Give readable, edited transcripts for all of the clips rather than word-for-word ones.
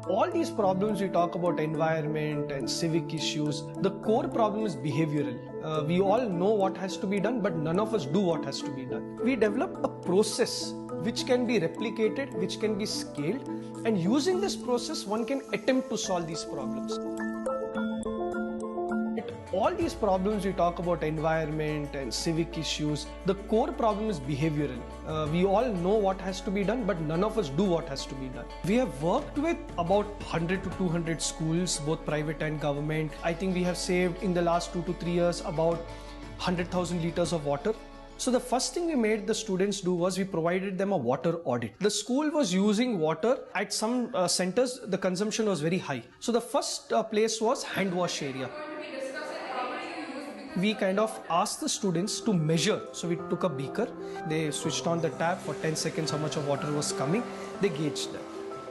All these problems we talk about, environment and civic issues, the core problem is behavioral. We all know what has to be done, but none of us do what has to be done. We developed a process which can be replicated, which can be scaled, and using this process one can attempt to solve these problems. All these problems we talk about, environment and civic issues, the core problem is behavioral. We all know what has to be done, but none of us do what has to be done. We have worked with about 100 to 200 schools, both private and government. I think we have saved in the last 2 to 3 years about 100,000 liters of water. So the first thing we made the students do was we provided them a water audit. The school was using water at some centers, the consumption was very high. So the first place was hand wash area. We kind of asked the students to measure. So we took a beaker, they switched on the tap for 10 seconds how much of water was coming, they gauged that.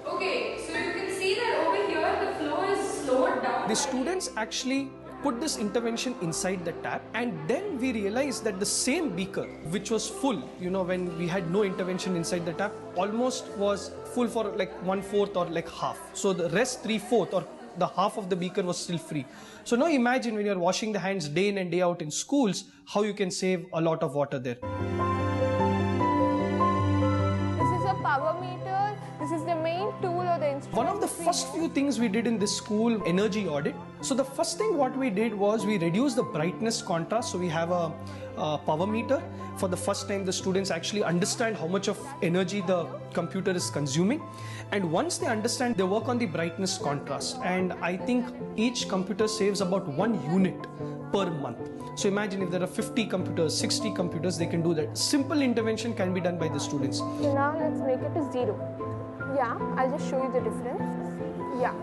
Okay, so you can see that over here the flow is slowed down. The students actually put this intervention inside the tap, and then we realized that the same beaker which was full, when we had no intervention inside the tap, almost was full for like 1/4 or like half. So the rest 3/4 or the half of the beaker was still free. So now imagine when you're washing the hands day in and day out in schools, how you can save a lot of water there. This is a power meter. This is the main tool or the instrument. One of the first few things we did in this school, energy audit. So the first thing what we did was we reduced the brightness contrast. So we have a power meter. For the first time the students actually understand how much of energy the computer is consuming, and once they understand, they work on the brightness contrast, and I think each computer saves about 1 unit per month. So imagine if there are 50 computers, 60 computers, they can do that. Simple intervention can be done by the students. So now let's make it to 0. Yeah, I'll just show you the difference. Yeah.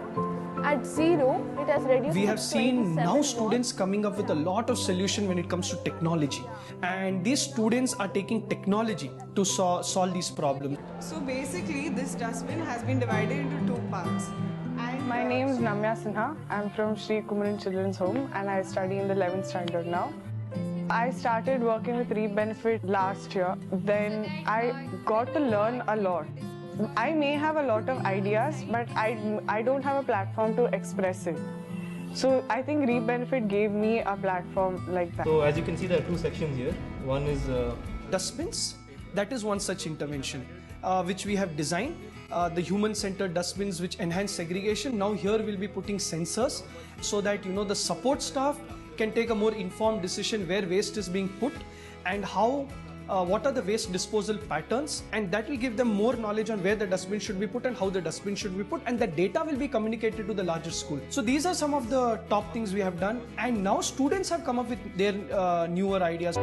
At 0, it has reduced. We have seen now watts. students coming up with a lot of solution when it comes to technology, and these students are taking technology to solve these problems. So basically this dustbin has been divided into 2 parts. And My name is Namya Sinha. I'm from Sri Kumaran Children's Home and I study in the 11th standard now. I started working with Reap Benefit last year. Then I got to learn a lot. I may have a lot of ideas, but I don't have a platform to express it. So I think Reap Benefit gave me a platform like that. So as you can see, there are 2 sections here. One is Dustbins, that is one such intervention which we have designed. The human-centered dustbins which enhance segregation. Now here we'll be putting sensors so that the support staff can take a more informed decision where waste is being put and how what are the waste disposal patterns, and that will give them more knowledge on where the dustbin should be put and how the dustbin should be put, and the data will be communicated to the larger school. So these are some of the top things we have done, and now students have come up with their newer ideas.